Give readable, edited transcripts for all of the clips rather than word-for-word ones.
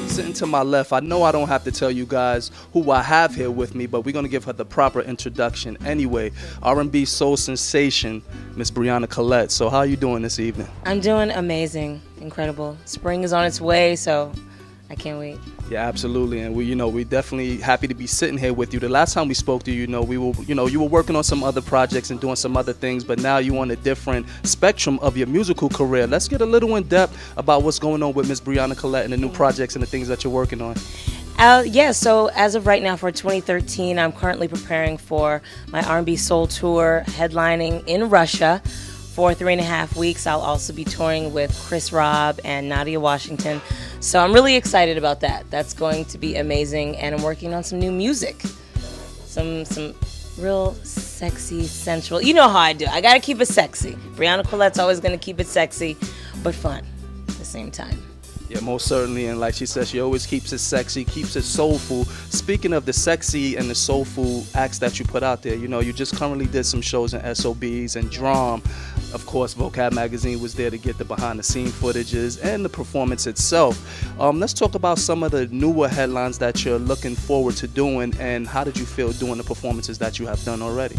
Sitting to my left, I know I don't have to tell you guys who I have here with me, but we're going to give her the proper introduction anyway. R&B soul sensation, Miss Brianna Colette. So how are you doing this evening? I'm doing amazing, incredible. Spring is on its way, so I can't wait. Yeah, absolutely, and we're definitely happy to be sitting here with you. The last time we spoke to you, you were working on some other projects and doing some other things, but now you're on a different spectrum of your musical career. Let's get a little in depth about what's going on with Miss Brianna Colette and the new projects and the things that you're working on. Yeah, so as of right now for 2013, I'm currently preparing for my R&B Soul Tour, headlining in Russia for 3.5 weeks. I'll also be touring with Chris Robb and Nadia Washington. So I'm really excited about that. That's going to be amazing. And I'm working on some new music. Some real sexy, sensual. You know how I do. I got to keep it sexy. Brianna Colette's always going to keep it sexy, but fun at the same time. Yeah, most certainly, and like she says, she always keeps it sexy, keeps it soulful. Speaking of the sexy and the soulful acts that you put out there, you just currently did some shows in SOBs and Drom. Of course, Vocab magazine was there to get the behind-the-scene footages and the performance itself. Let's talk about some of the newer headlines that you're looking forward to doing, and how did you feel doing the performances that you have done already?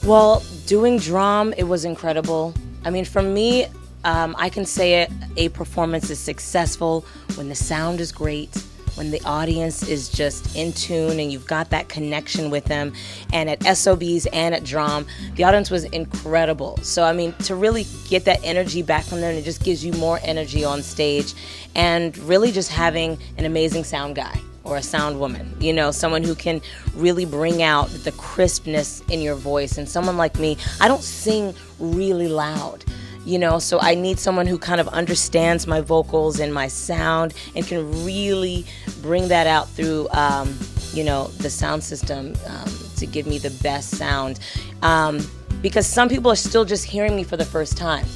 Well, doing Drom, it was incredible. I mean, for me, I can say a performance is successful when the sound is great, when the audience is just in tune and you've got that connection with them. And at SOBs and at Drom, the audience was incredible. So, I mean, to really get that energy back from them, it just gives you more energy on stage. And really just having an amazing sound guy or a sound woman, someone who can really bring out the crispness in your voice. And someone like me, I don't sing really loud. So I need someone who kind of understands my vocals and my sound and can really bring that out through, the sound system to give me the best sound. Because some people are still just hearing me for the first time.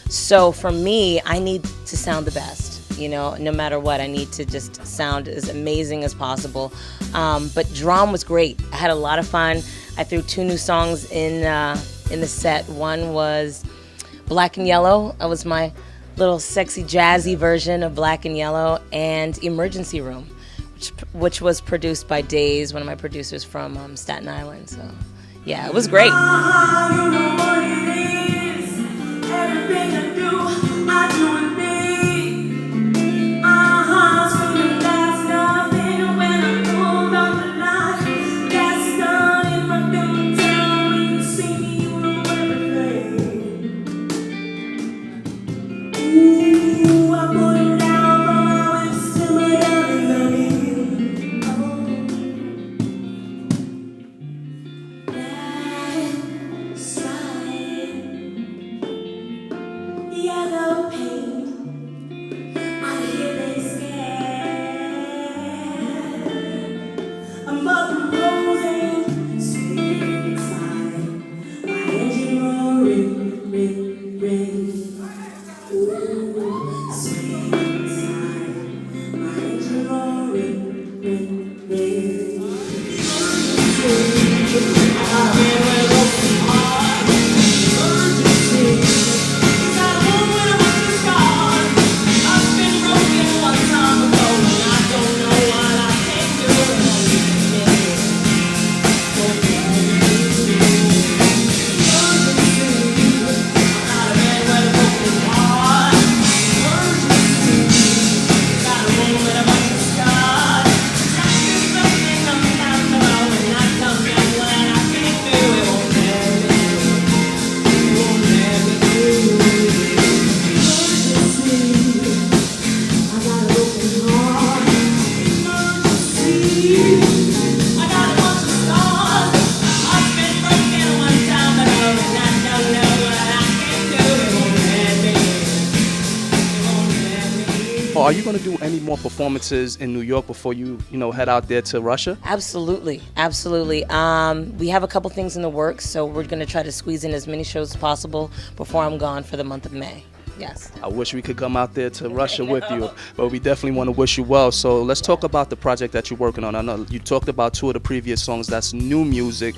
So for me, I need to sound the best, no matter what. I need to just sound as amazing as possible. But Drom was great. I had a lot of fun. I threw 2 new songs in the set. One was Black and Yellow. That was my little sexy jazzy version of Black and Yellow, and Emergency Room, which was produced by Days, one of my producers from Staten Island. So yeah, it was great. Are you going to do any more performances in New York before you head out there to Russia? Absolutely. We have a couple things in the works, so we're going to try to squeeze in as many shows as possible before I'm gone for the month of May. Yes. I wish we could come out there to Russia with you, but we definitely want to wish you well. So let's talk about the project that you're working on. I know you talked about 2 of the previous songs. That's new music.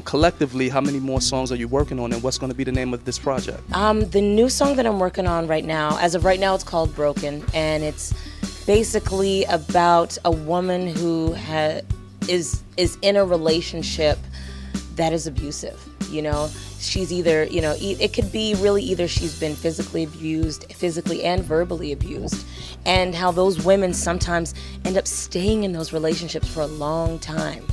Collectively, how many more songs are you working on, and what's going to be the name of this project? The new song that I'm working on right now, as of right now, it's called Broken, and it's basically about a woman who is in a relationship that is abusive. You know, she's either, you know, it could be really either she's been physically abused, physically and verbally abused, and how those women sometimes end up staying in those relationships for a long time,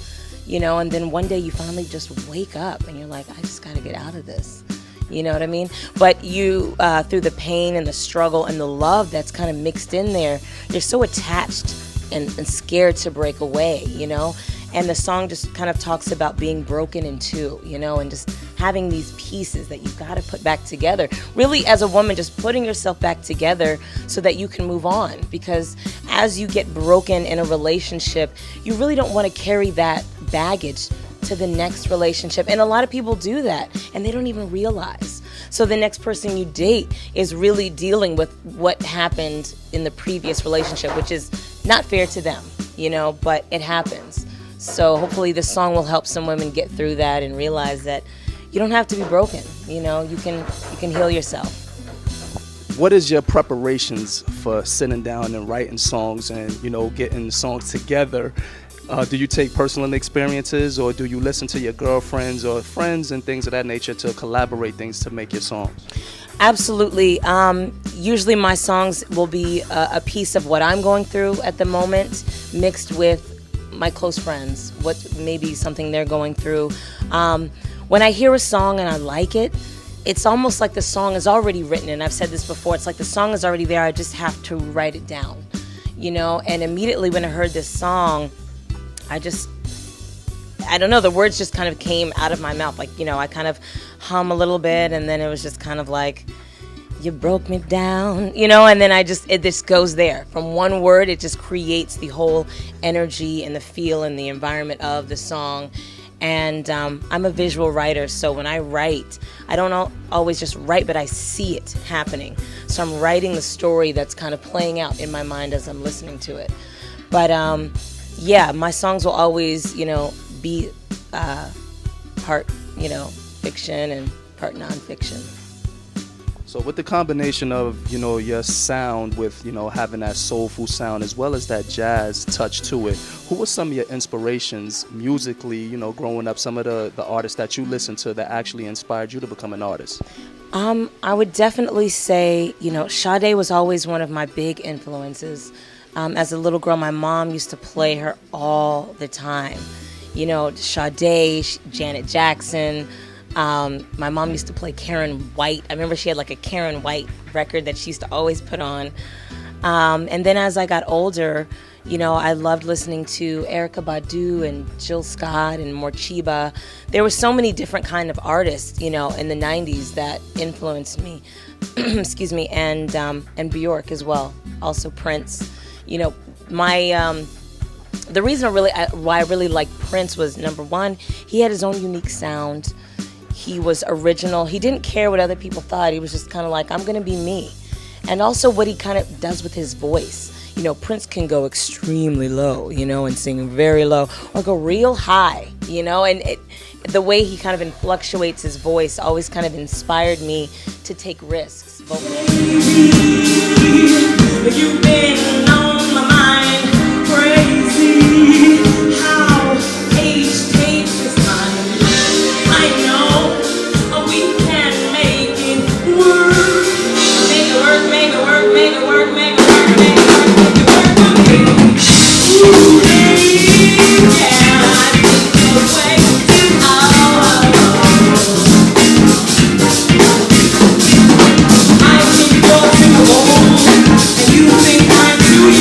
you know, and then one day you finally just wake up and you're like, I just got to get out of this. You know what I mean? But you, through the pain and the struggle and the love that's kind of mixed in there, you're so attached and scared to break away, you know? And the song just kind of talks about being broken in two, you know, and just having these pieces that you've got to put back together. Really, as a woman, just putting yourself back together so that you can move on. Because as you get broken in a relationship, you really don't want to carry that baggage to the next relationship. And a lot of people do that, and they don't even realize. So the next person you date is really dealing with what happened in the previous relationship, which is not fair to them, you know, but it happens. So hopefully this song will help some women get through that and realize that you don't have to be broken. You know, you can heal yourself. What is your preparations for sitting down and writing songs and, you know, getting songs together? Do you take personal experiences, or do you listen to your girlfriends or friends and things of that nature to collaborate things to make your songs? Absolutely. Usually my songs will be a piece of what I'm going through at the moment, mixed with my close friends, what maybe something they're going through. When I hear a song and I like it, it's almost like the song is already written, and I've said this before, it's like the song is already there, I just have to write it down, you know. And immediately when I heard this song, I don't know, the words just kind of came out of my mouth, like, you know, I kind of hum a little bit, and then it was just kind of like, you broke me down, you know, and then it just goes there. From one word, it just creates the whole energy and the feel and the environment of the song. And I'm a visual writer, so when I write, I don't always just write, but I see it happening. So I'm writing the story that's kind of playing out in my mind as I'm listening to it. But yeah, my songs will always, you know, be part, you know, fiction and part nonfiction. So with the combination of, you know, your sound with, you know, having that soulful sound as well as that jazz touch to it, who were some of your inspirations musically, you know, growing up, some of the artists that you listened to that actually inspired you to become an artist? I would definitely say, you know, Sade was always one of my big influences. As a little girl, my mom used to play her all the time. You know, Sade, Janet Jackson. My mom used to play Karen White. I remember she had like a Karen White record that she used to always put on. And then as I got older, you know, I loved listening to Erykah Badu and Jill Scott and Morcheeba. There were so many different kind of artists, you know, in the 90s that influenced me. Excuse me, and Bjork as well. Also Prince. You know, the reason why I really liked Prince was, number one, he had his own unique sound. He was original. He didn't care what other people thought. He was just kind of like, I'm going to be me. And also what he kind of does with his voice. You know, Prince can go extremely low, you know, and sing very low, or go real high, you know, and the way he kind of fluctuates his voice always kind of inspired me to take risks. Baby, you've been on my mind, crazy how age takes its time. I know we can make it work. Make it work, make it work, make it work, make it work, make it work, make it work for me. Ooh, baby, yeah, I think the way I think you're too old, and you think I'm too young.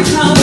how